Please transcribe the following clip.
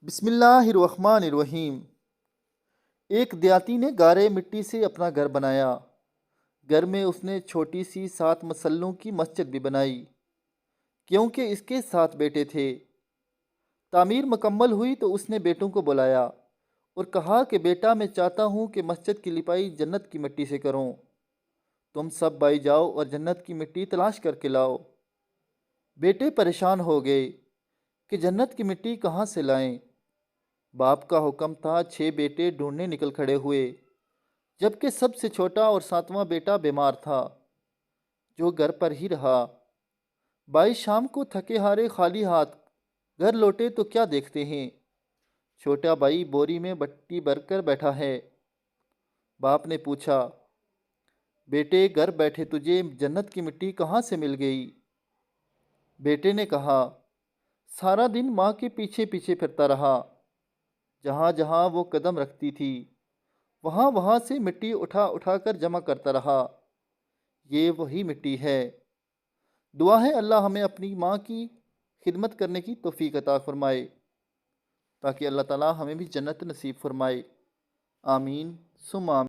بسم اللہ الرحمن الرحیم۔ ایک دیہاتی نے گارے مٹی سے اپنا گھر بنایا۔ گھر میں اس نے چھوٹی سی 7 مسلوں کی مسجد بھی بنائی، کیونکہ اس کے 7 بیٹے تھے۔ تعمیر مکمل ہوئی تو اس نے بیٹوں کو بلایا اور کہا کہ بیٹا، میں چاہتا ہوں کہ مسجد کی لپائی جنت کی مٹی سے کروں۔ تم سب بھائی جاؤ اور جنت کی مٹی تلاش کر کے لاؤ۔ بیٹے پریشان ہو گئے کہ جنت کی مٹی کہاں سے لائیں۔ باپ کا حکم تھا، 6 بیٹے ڈھونڈنے نکل کھڑے ہوئے، جبکہ سب سے چھوٹا اور 7واں بیٹا بیمار تھا، جو گھر پر ہی رہا۔ بھائی شام کو تھکے ہارے خالی ہاتھ گھر لوٹے تو کیا دیکھتے ہیں، چھوٹا بھائی بوری میں بٹی بھر کر بیٹھا ہے۔ باپ نے پوچھا، بیٹے گھر بیٹھے تجھے جنت کی مٹی کہاں سے مل گئی؟ بیٹے نے کہا، سارا دن ماں کے پیچھے پیچھے پھرتا رہا، جہاں جہاں وہ قدم رکھتی تھی وہاں وہاں سے مٹی اٹھا اٹھا کر جمع کرتا رہا۔ یہ وہی مٹی ہے۔ دعا ہے اللہ ہمیں اپنی ماں کی خدمت کرنے کی توفیق عطا فرمائے، تاکہ اللہ تعالی ہمیں بھی جنت نصیب فرمائے۔ آمین ثم آمین۔